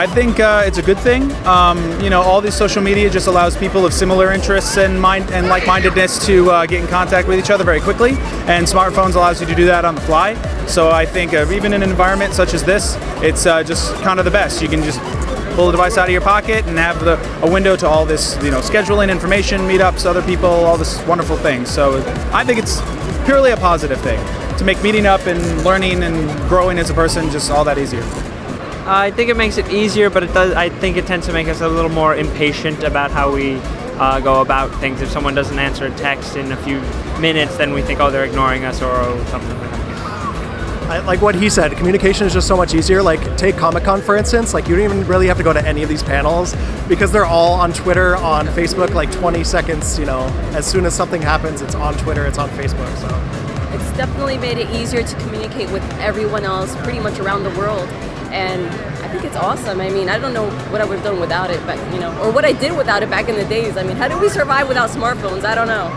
I think it's a good thing. All these social media just allows people of similar interests and like-mindedness to get in contact with each other very quickly, and smartphones allows you to do that on the fly. So I think even in an environment such as this, it's just kind of the best. You can just pull the device out of your pocket and have a window to all this, scheduling information, meetups, other people, all this wonderful things. So I think it's purely a positive thing to make meeting up and learning and growing as a person just all that easier. I think it makes it easier, but I think it tends to make us a little more impatient about how we go about things. If someone doesn't answer a text in a few minutes, then we think, oh, they're ignoring us or something like that. Like what he said, communication is just so much easier. Like take Comic-Con for instance, like you don't even really have to go to any of these panels because they're all on Twitter, on Facebook, like 20 seconds, as soon as something happens, it's on Twitter, it's on Facebook, so. It's definitely made it easier to communicate with everyone else pretty much around the world. And I think it's awesome. I mean, I don't know what I would have done without it, but or what I did without it back in the days. I mean, how did we survive without smartphones? I don't know.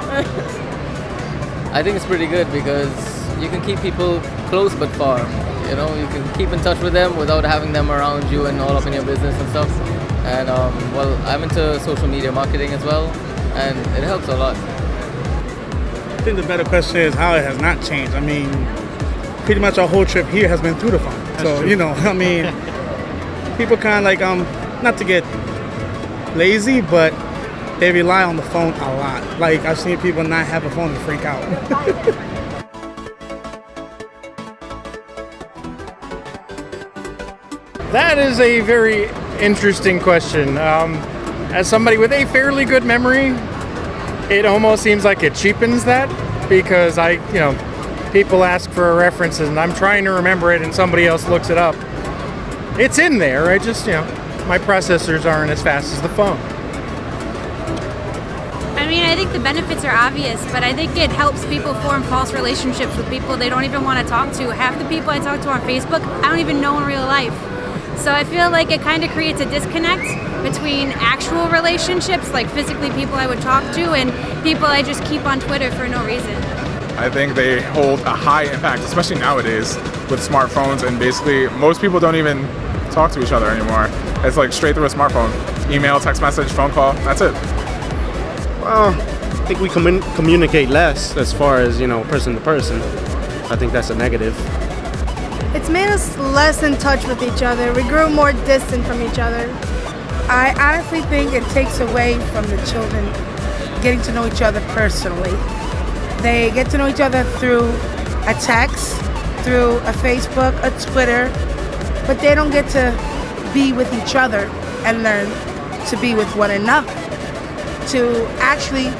I think it's pretty good because you can keep people close but far. You can keep in touch with them without having them around you and all up in your business and stuff. And I'm into social media marketing as well, and it helps a lot. I think the better question is how it has not changed. I mean, pretty much our whole trip here has been through the phone. So, people kind of like, not to get lazy, but they rely on the phone a lot. Like, I've seen people not have a phone and freak out. That is a very interesting question. As somebody with a fairly good memory, it almost seems like it cheapens that because people ask for references and I'm trying to remember it and somebody else looks it up. It's in there, I just, my processors aren't as fast as the phone. I mean, I think the benefits are obvious, but I think it helps people form false relationships with people they don't even want to talk to. Half the people I talk to on Facebook, I don't even know in real life. So I feel like it kind of creates a disconnect between actual relationships, like physically people I would talk to, and people I just keep on Twitter for no reason. I think they hold a high impact, especially nowadays with smartphones, and basically most people don't even talk to each other anymore. It's like straight through a smartphone. Email, text message, phone call, that's it. Well, I think we communicate less as far as, person to person. I think that's a negative. It's made us less in touch with each other. We grew more distant from each other. I honestly think it takes away from the children getting to know each other personally. They get to know each other through a text, through a Facebook, a Twitter, but they don't get to be with each other and learn to be with one another, to actually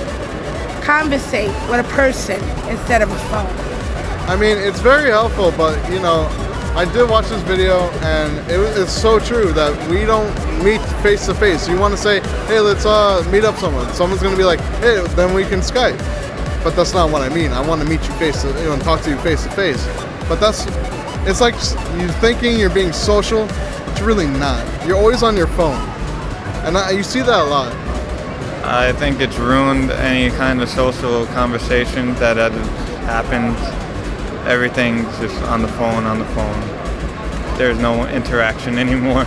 conversate with a person instead of a phone. I mean, it's very helpful, but I did watch this video, and it's so true that we don't meet face to face. You want to say, hey, let's meet up someone. Someone's going to be like, hey, then we can Skype. But that's not what I mean. I want to meet you and talk to you face to face. But it's like you're thinking you're being social. It's really not. You're always on your phone. And you see that a lot. I think it's ruined any kind of social conversation that has happened. Everything's just on the phone. There's no interaction anymore.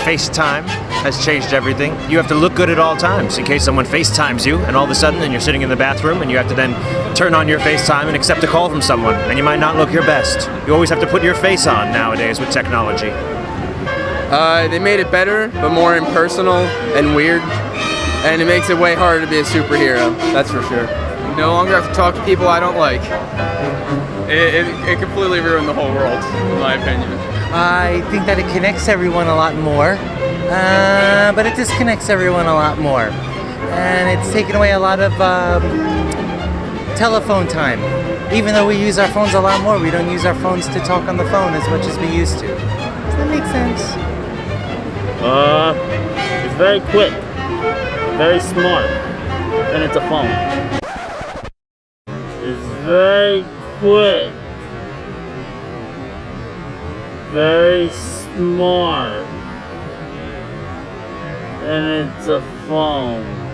FaceTime has changed everything. You have to look good at all times in case someone FaceTimes you, and all of a sudden then you're sitting in the bathroom and you have to then turn on your FaceTime and accept a call from someone, and you might not look your best. You always have to put your face on nowadays with technology. They made it better, but more impersonal and weird, and it makes it way harder to be a superhero, that's for sure. You no longer have to talk to people I don't like. It completely ruined the whole world, in my opinion. I think that it connects everyone a lot more, but it disconnects everyone a lot more. And it's taken away a lot of telephone time. Even though we use our phones a lot more, we don't use our phones to talk on the phone as much as we used to. Does that make sense? It's very quick, very smart, and it's a phone. It's very quick, very smart, and it's a phone.